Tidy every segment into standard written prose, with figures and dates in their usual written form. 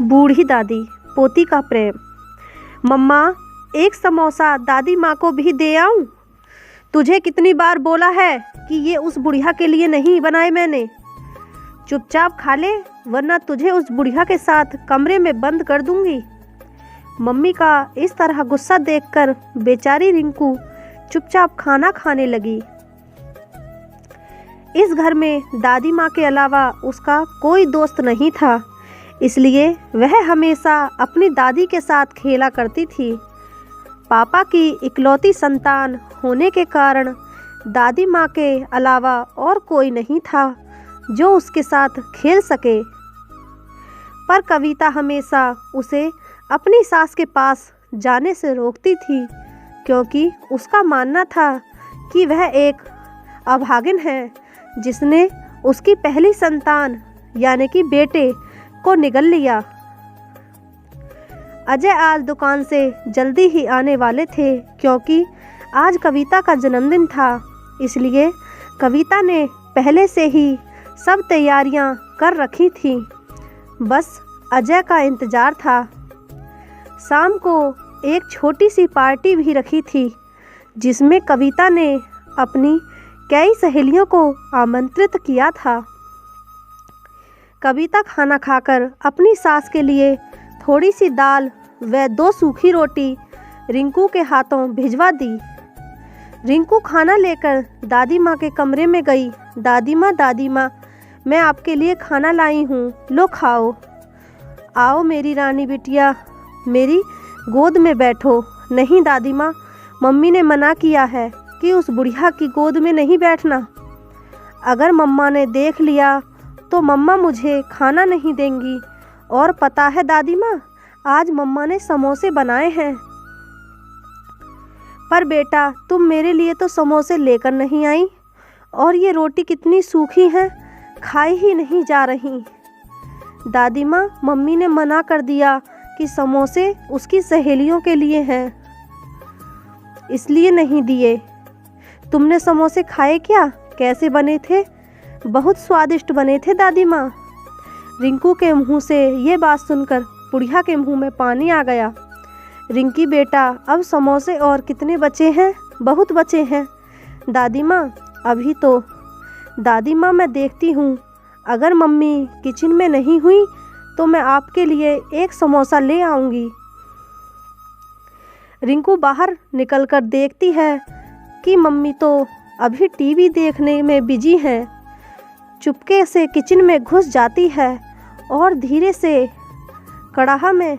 बूढ़ी दादी पोती का प्रेम। मम्मा, एक समोसा दादी माँ को भी दे आऊँ? तुझे कितनी बार बोला है कि ये उस बुढ़िया के लिए नहीं बनाए मैंने। चुपचाप खा ले, वरना तुझे उस बुढ़िया के साथ कमरे में बंद कर दूंगी। मम्मी का इस तरह गुस्सा देखकर बेचारी रिंकू चुपचाप खाना खाने लगी। इस घर में दादी माँ के अलावा उसका कोई दोस्त नहीं था, इसलिए वह हमेशा अपनी दादी के साथ खेला करती थी। पापा की इकलौती संतान होने के कारण दादी माँ के अलावा और कोई नहीं था जो उसके साथ खेल सके। पर कविता हमेशा उसे अपनी सास के पास जाने से रोकती थी, क्योंकि उसका मानना था कि वह एक अभागिन है जिसने उसकी पहली संतान यानी कि बेटे को निगल लिया। अजय आज दुकान से जल्दी ही आने वाले थे, क्योंकि आज कविता का जन्मदिन था। इसलिए कविता ने पहले से ही सब तैयारियां कर रखी थीं, बस अजय का इंतज़ार था। शाम को एक छोटी सी पार्टी भी रखी थी, जिसमें कविता ने अपनी कई सहेलियों को आमंत्रित किया था। कविता खाना खाकर अपनी सास के लिए थोड़ी सी दाल व 2 सूखी रोटी रिंकू के हाथों भिजवा दी। रिंकू खाना लेकर दादी माँ के कमरे में गई। दादी माँ, मैं आपके लिए खाना लाई हूँ, लो खाओ। आओ मेरी रानी बिटिया, मेरी गोद में बैठो। नहीं दादी माँ, मम्मी ने मना किया है कि उस बुढ़िया की गोद में नहीं बैठना। अगर मम्मा ने देख लिया तो मम्मा मुझे खाना नहीं देंगी। और पता है दादी माँ, आज मम्मा ने समोसे बनाए हैं। पर बेटा, तुम मेरे लिए तो समोसे लेकर नहीं आई, और ये रोटी कितनी सूखी है, खाई ही नहीं जा रही। दादी माँ, मम्मी ने मना कर दिया कि समोसे उसकी सहेलियों के लिए हैं, इसलिए नहीं दिए। तुमने समोसे खाए क्या? कैसे बने थे? बहुत स्वादिष्ट बने थे दादी माँ। रिंकू के मुंह से ये बात सुनकर बुढ़िया के मुंह में पानी आ गया। रिंकी बेटा, अब समोसे और कितने बचे हैं? बहुत बचे हैं दादी माँ, अभी तो। दादी माँ, मैं देखती हूँ, अगर मम्मी किचन में नहीं हुई तो मैं आपके लिए एक समोसा ले आऊँगी। रिंकू बाहर निकलकर देखती है कि मम्मी तो अभी टीवी देखने में बिजी हैं। चुपके से किचन में घुस जाती है और धीरे से कढ़ाहा में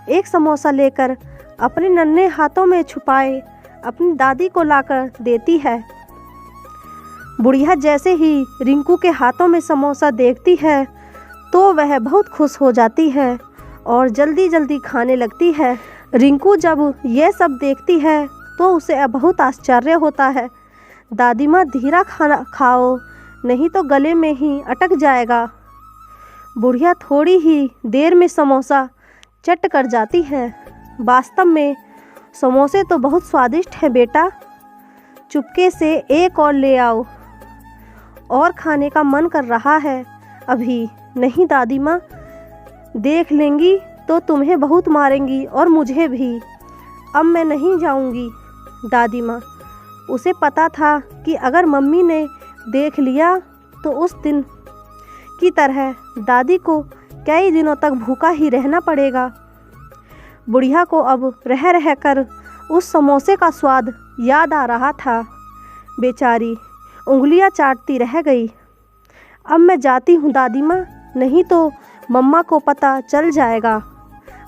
एक समोसा लेकर अपने नन्हे हाथों में छुपाए अपनी दादी को लाकर देती है। बुढ़िया जैसे ही रिंकू के हाथों में समोसा देखती है तो वह बहुत खुश हो जाती है और जल्दी जल्दी खाने लगती है। रिंकू जब यह सब देखती है तो उसे बहुत आश्चर्य होता है। दादी माँ, धीरा खाना खाओ, नहीं तो गले में ही अटक जाएगा। बुढ़िया थोड़ी ही देर में समोसा चट कर जाती है। वास्तव में समोसे तो बहुत स्वादिष्ट हैं बेटा, चुपके से एक और ले आओ, और खाने का मन कर रहा है अभी। नहीं दादी माँ, देख लेंगी तो तुम्हें बहुत मारेंगी और मुझे भी। अब मैं नहीं जाऊंगी। दादी माँ, उसे पता था कि अगर मम्मी ने देख लिया तो उस दिन की तरह दादी को कई दिनों तक भूखा ही रहना पड़ेगा। बुढ़िया को अब रह रह कर उस समोसे का स्वाद याद आ रहा था। बेचारी उंगलियां चाटती रह गई। अब मैं जाती हूँ दादी माँ, नहीं तो मम्मा को पता चल जाएगा।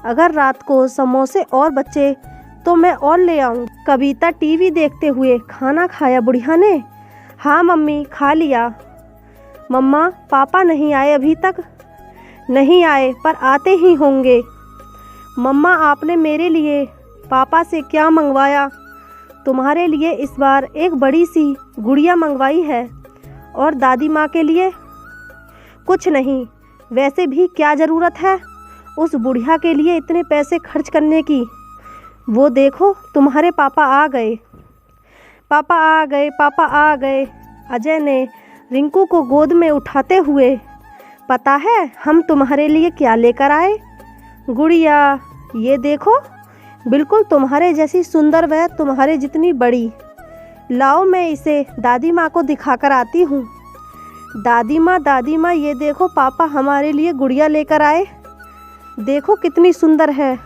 अगर रात को समोसे और बचे तो मैं और ले आऊँ। कविता टीवी देखते हुए खाना खाया बुढ़िया ने। हाँ मम्मी, खा लिया। मम्मा, पापा नहीं आए अभी तक? नहीं आए, पर आते ही होंगे। मम्मा, आपने मेरे लिए पापा से क्या मंगवाया? तुम्हारे लिए इस बार एक बड़ी सी गुड़िया मंगवाई है। और दादी माँ के लिए? कुछ नहीं। वैसे भी क्या ज़रूरत है उस बुढ़िया के लिए इतने पैसे खर्च करने की? वो देखो, तुम्हारे पापा आ गए। पापा आ गए, पापा आ गए। अजय ने रिंकू को गोद में उठाते हुए, पता है हम तुम्हारे लिए क्या लेकर आए? गुड़िया ये देखो, बिल्कुल तुम्हारे जैसी सुंदर व तुम्हारे जितनी बड़ी। लाओ मैं इसे दादी माँ को दिखाकर आती हूँ। दादी माँ ये देखो, पापा हमारे लिए गुड़िया लेकर आए। देखो कितनी सुंदर है।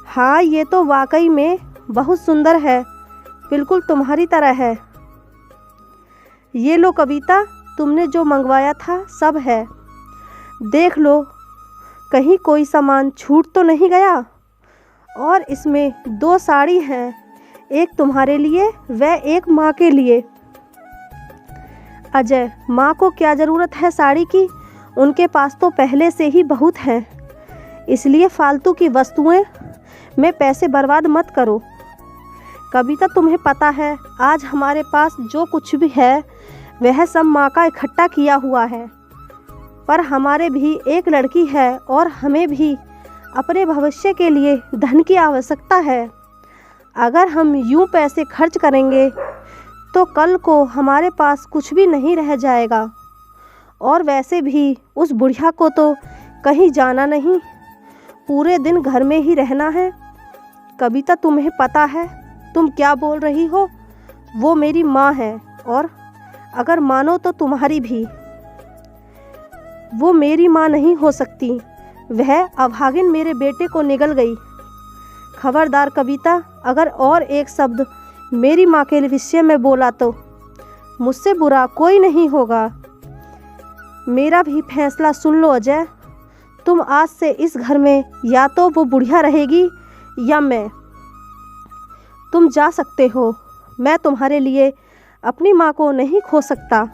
हाँ ये तो वाकई में बहुत सुंदर है, बिल्कुल तुम्हारी तरह है। ये लो कविता, तुमने जो मंगवाया था सब है। देख लो कहीं कोई सामान छूट तो नहीं गया। और इसमें 2 साड़ी हैं, एक तुम्हारे लिए व एक माँ के लिए। अजय, माँ को क्या ज़रूरत है साड़ी की, उनके पास तो पहले से ही बहुत है, इसलिए फालतू की वस्तुएं में पैसे बर्बाद मत करो। कविता तुम्हें पता है आज हमारे पास जो कुछ भी है वह सब माँ का इकट्ठा किया हुआ है, पर हमारे भी एक लड़की है और हमें भी अपने भविष्य के लिए धन की आवश्यकता है। अगर हम यूं पैसे खर्च करेंगे तो कल को हमारे पास कुछ भी नहीं रह जाएगा। और वैसे भी उस बुढ़िया को तो कहीं जाना नहीं, पूरे दिन घर में ही रहना है। कविता तुम्हें पता है तुम क्या बोल रही हो, वो मेरी माँ है और अगर मानो तो तुम्हारी भी। वो मेरी माँ नहीं हो सकती, वह अभागिन मेरे बेटे को निगल गई। खबरदार कविता, अगर और एक शब्द मेरी माँ के विषय में बोला तो मुझसे बुरा कोई नहीं होगा। मेरा भी फैसला सुन लो अजय, तुम आज से इस घर में या तो वो बुढ़िया रहेगी या मैं। तुम जा सकते हो, मैं तुम्हारे लिए अपनी माँ को नहीं खो सकता।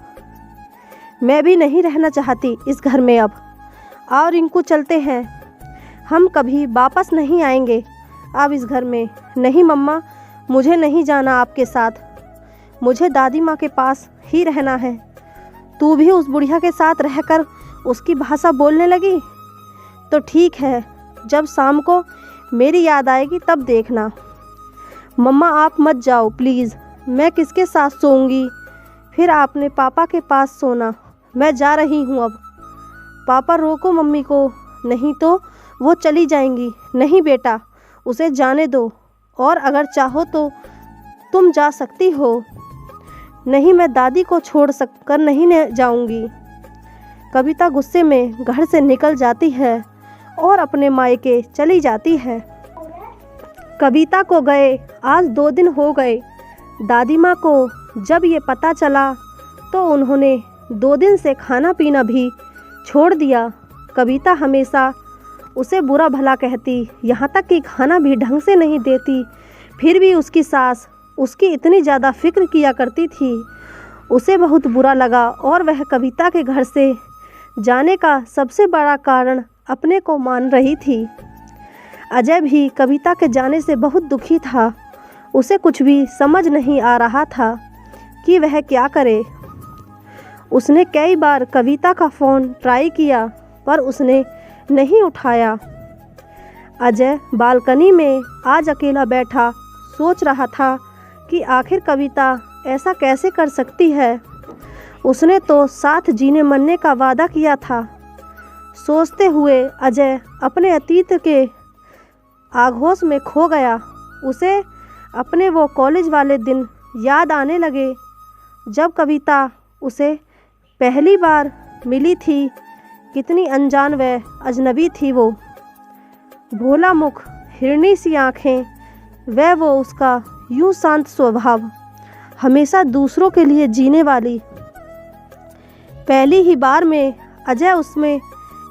मैं भी नहीं रहना चाहती इस घर में अब। और रिंकू चलते हैं, हम कभी वापस नहीं आएंगे अब इस घर में। नहीं मम्मा, मुझे नहीं जाना आपके साथ, मुझे दादी माँ के पास ही रहना है। तू भी उस बुढ़िया के साथ रहकर उसकी भाषा बोलने लगी तो ठीक है, जब शाम को मेरी याद आएगी तब देखना। मम्मा आप मत जाओ प्लीज़, मैं किसके साथ सोऊंगी, फिर आपने पापा के पास सोना। मैं जा रही हूँ अब। पापा रोको मम्मी को, नहीं तो वो चली जाएंगी। नहीं बेटा, उसे जाने दो, और अगर चाहो तो तुम जा सकती हो। नहीं, मैं दादी को छोड़ कर नहीं जाऊंगी। कविता गुस्से में घर से निकल जाती है और अपने मायके चली जाती है। कविता को गए आज 2 दिन हो गए। दादी माँ को जब ये पता चला तो उन्होंने 2 दिन से खाना पीना भी छोड़ दिया। कविता हमेशा उसे बुरा भला कहती, यहाँ तक कि खाना भी ढंग से नहीं देती, फिर भी उसकी सास उसकी इतनी ज़्यादा फिक्र किया करती थी। उसे बहुत बुरा लगा और वह कविता के घर से जाने का सबसे बड़ा कारण अपने को मान रही थी। अजय भी कविता के जाने से बहुत दुखी था। उसे कुछ भी समझ नहीं आ रहा था कि वह क्या करे। उसने कई बार कविता का फ़ोन ट्राई किया पर उसने नहीं उठाया। अजय बालकनी में आज अकेला बैठा सोच रहा था कि आखिर कविता ऐसा कैसे कर सकती है। उसने तो साथ जीने मरने का वादा किया था। सोचते हुए अजय अपने अतीत के आघोष में खो गया। उसे अपने वो कॉलेज वाले दिन याद आने लगे जब कविता उसे पहली बार मिली थी। कितनी अनजान व अजनबी थी वो। भोला मुख, हिरनी सी आँखें, वो उसका यूं शांत स्वभाव, हमेशा दूसरों के लिए जीने वाली। पहली ही बार में अजय उसमें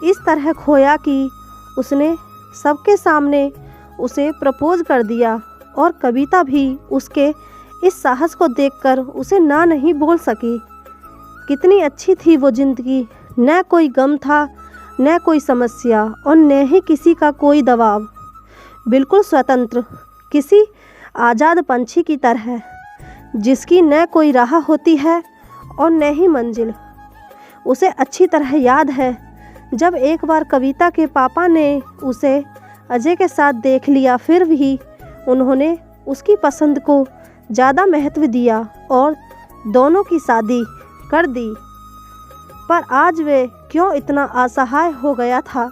इस तरह खोया कि उसने सबके सामने उसे प्रपोज कर दिया और कविता भी उसके इस साहस को देखकर उसे ना नहीं बोल सकी। कितनी अच्छी थी वो ज़िंदगी, न कोई गम था, न कोई समस्या और न ही किसी का कोई दबाव। बिल्कुल स्वतंत्र, किसी आज़ाद पंछी की तरह, जिसकी न कोई राह होती है और न ही मंजिल। उसे अच्छी तरह याद है जब एक बार कविता के पापा ने उसे अजय के साथ देख लिया, फिर भी उन्होंने उसकी पसंद को ज़्यादा महत्व दिया और दोनों की शादी कर दी। पर आज वे क्यों इतना असहाय हो गया था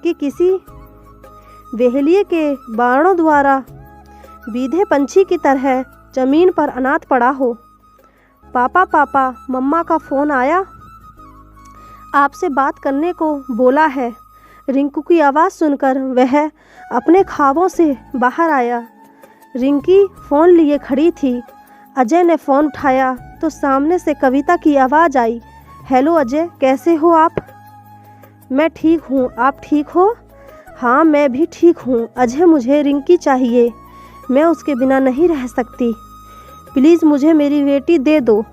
कि किसी वेहलिए के बाणों द्वारा बीधे पंछी की तरह ज़मीन पर अनाथ पड़ा हो। पापा पापा, मम्मा का फ़ोन आया, आपसे बात करने को बोला है। रिंकू की आवाज़ सुनकर वह अपने ख्वाबों से बाहर आया। रिंकी फ़ोन लिए खड़ी थी। अजय ने फ़ोन उठाया तो सामने से कविता की आवाज़ आई, हेलो अजय, कैसे हो आप? मैं ठीक हूँ, आप ठीक हो? हाँ, मैं भी ठीक हूँ। अजय, मुझे रिंकी चाहिए, मैं उसके बिना नहीं रह सकती। प्लीज़ मुझे मेरी बेटी दे दो।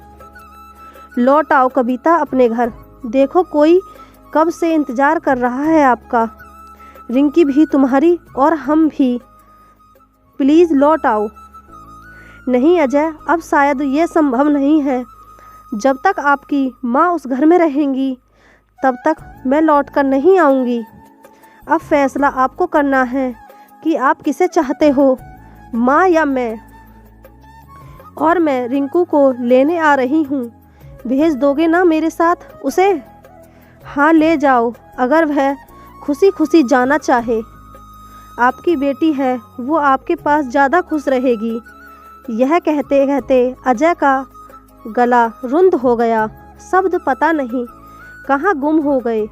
लौट आओ कविता अपने घर, देखो कोई कब से इंतज़ार कर रहा है आपका। रिंकी भी तुम्हारी और हम भी। प्लीज़ लौट आओ। नहीं अजय, अब शायद ये संभव नहीं है। जब तक आपकी माँ उस घर में रहेंगी तब तक मैं लौट कर नहीं आऊँगी। अब फैसला आपको करना है कि आप किसे चाहते हो, माँ या मैं। और मैं रिंकू को लेने आ रही हूँ, भेज दोगे ना मेरे साथ उसे? हाँ, ले जाओ, अगर वह खुशी खुशी जाना चाहे। आपकी बेटी है, वो आपके पास ज़्यादा खुश रहेगी। यह कहते कहते अजय का गला रुंध हो गया। शब्द पता नहीं कहाँ गुम हो गए।